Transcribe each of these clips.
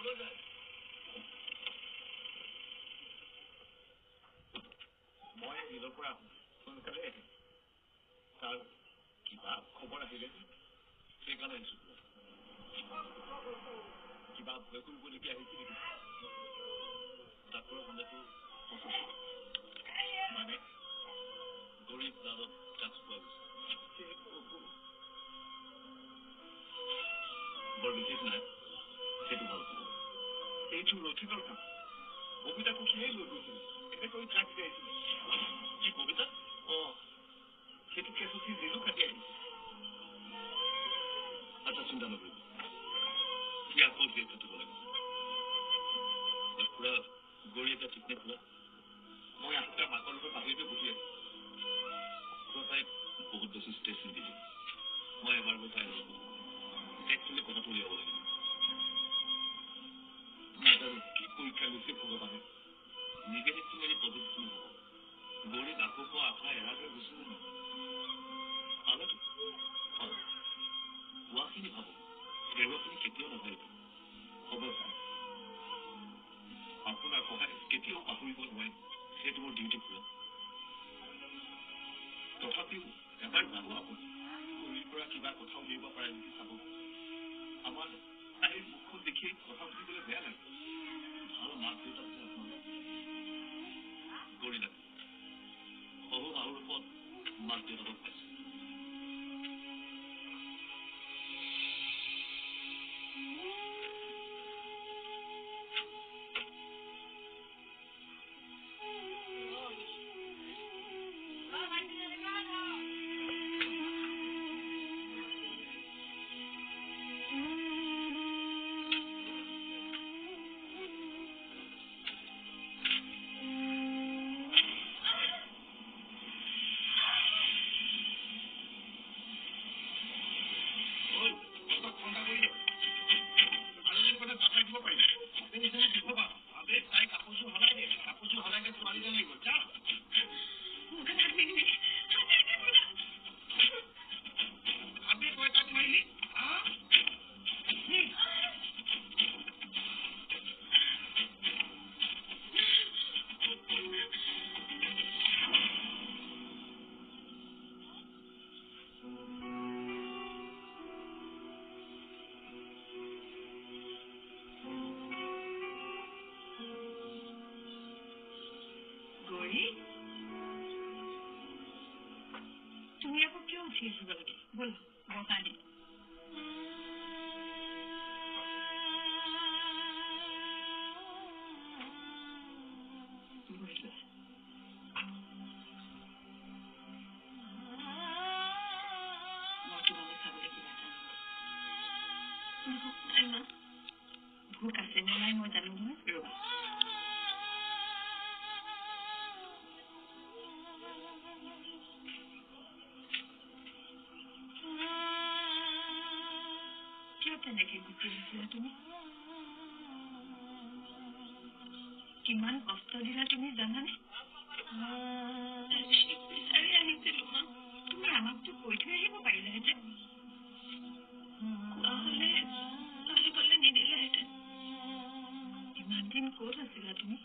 মই নিজৰ পৰা সোনকালে আহিম তাৰ কিবা খবৰ আহিলে সেইকাৰণে আহিছো কিবা ভয় কৰিবলগীয়া আহিছে নেকি ডাক্তৰৰ সন্দেহটো মানে গৰীব দাদত ড্ৰাগছ পোৱা গৈছে বৰ বিশেষ নাই সেইটো ভাল পাব এইটো ৰচিদৰ কাম কবিতাটো সিয়ে লৈ গৈছিল এনেকৈ ড্ৰাগছ দিয়াইছিল কি কবিতা সেইটো কেছত সি জেলু কাটি আহিছে আচ্ছা চিন্তা নকৰিব সি আকৌ জেল কাটিব লাগে পুৰা গৰি এটা ঠিক নে পুৰা মই আহোঁতে মাকৰ লগত বাহিৰতে বহি আছো তাইক বহুত বেছি ষ্ট্ৰেছ নিদিলো মই এবাৰ গৈ তাইৰ একচুৱেলি কথাটো উলিয়াব লাগিব নাজানো কি পৰীক্ষা লৈছে ভগৱানে নিগেটিভটো মেলি পজিটিভ নহ'ব গৰিত আকৌ পোৱা আশা এৰাকৈ গুচি যাব পালেতো পোৱাখিনি ভাবো হেৰুৱাখিনি কেতিয়াও নাভাবিব হ'ব ছাৰ আপোনাৰ সহায় কেতিয়াও পাহৰিব নোৱাৰিম সেইটো মোৰ ডিউটি পুৰা তথাপিও এবাৰ যাব আপুনি গৰিৰ পৰা কিবা কথা উলিয়াব পাৰে নেকি চাব আমাৰ তাইৰ মুখখন দেখি কথা পাতিবলৈ বেয়া লাগে ভাল মাক দেউতাক আছে আপোনাৰ গৰি লাগে শহু শাহুৰ ওপৰত মাক দেউতাকক পাইছে তুমি আকৌ কিয় উঠি আহিব লাগে বল বসা দি ভোক আছে নে নাই মই জানো নহয় ৰবা তেনেকে গুচি আহিছিলা তুমি কিমান কষ্ট দিলা তুমি জানানে বিচাৰি আহিছিলো মা তুমি আমাকতো কৈ থৈ আহিব পাৰিলাহেঁতেন কোৱা হলে আহিবলৈ নিদিলাহেঁতেন ইমান দিন ক'ত আছিলা তুমি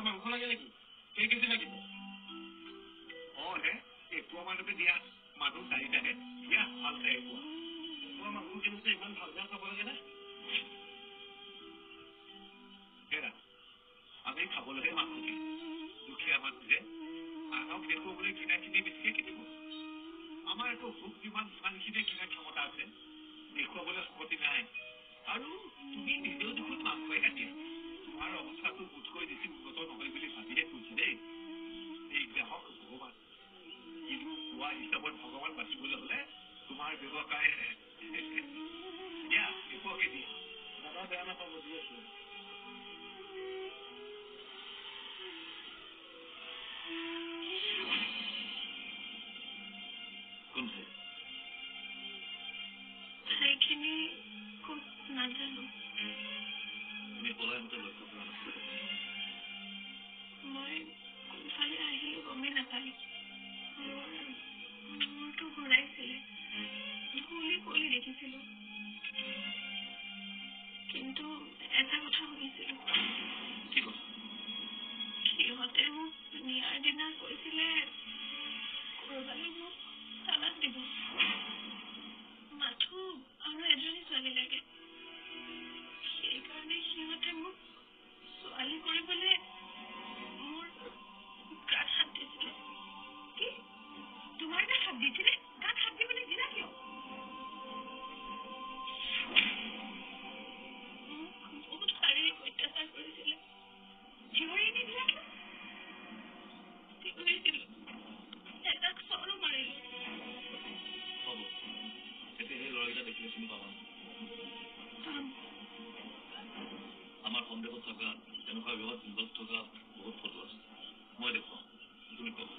মাংস লাগে নেকি কেই কেজি লাগিব হে এপোৱা মানকে দিয়া মানুহ চাৰিটাহে দিয়া ভাল চাই এপোৱা এপোৱা মাংস কিনোতে ইমান ভালদৰে চাব লাগে নে হেৰা আমি খাবলৈহে মাংস কিনো দুখীয়া মানুহে আনক দেখুৱাবলৈ কিনাখিনি বেছিকে কিনিব আমাৰ একো ভোক যিমান সিমানখিনিয়ে কিনাৰ ক্ষমতা আছে দেখুৱাবলৈ শক্তি নাই আৰু তুমি নিজেও দেখোন মাংসই কাটি আছা। তোমাৰ অৱস্থাটো বোধকৈ বেছি উন্নত নহয় বুলি ভাবিহে কৈছে দেই। এই গ্ৰাহক ভগৱান, কিন্তু কোৱা হিচাপত ভগৱান বাচিবলৈ হলে তোমাৰ ব্যৱসায় দিয়া এপকে দিয়া। দাদা বেয়া নাপাব, দি আছো। কোনছে ঠাইখিনি ক'ত নাজানো। তুমি পলাই মতে লক্ষ্য কৰা নাছিলা। মই কোনফালে আহিলো গমেই নাপালো। মূৰটো ঘূৰাইছিলে, কুঁৱলী কুঁৱলী দেখিছিলো, কিন্তু এটা কথা শুনিছিলো। কি কথা? সিহঁতে মোক নিয়াৰ দিনা কৈছিলে কৰবালৈ মোক তালাক দিব। মাথো আৰু এজনী ছোৱালী লাগে। সেইকাৰণে সিহঁতে মোক ছোৱালী কৰিবলৈ মোৰ গাত হাত দিছিলে। কি? তোমাৰ গাত হাত দিছিলে? গাত হাত দিবলৈ দিলা কিয়? মোক বহুত শাৰীৰিক অত্যাচাৰ কৰিছিলে। থিয়ৰি নিদিলা কিয়? থিয়ৰিছিলো, এটাক চৰো মাৰিলো। হ'ব, এতিয়া সেই ল'ৰাকেইটা দেখিলে চিনি পাবা। আমাৰ সন্দেহত থকা এনেকুৱা ব্যৱহাৰত ইনভল্ভ থকা বহুত ফটো আছে। মই দেখুৱাম, তুমি কবা।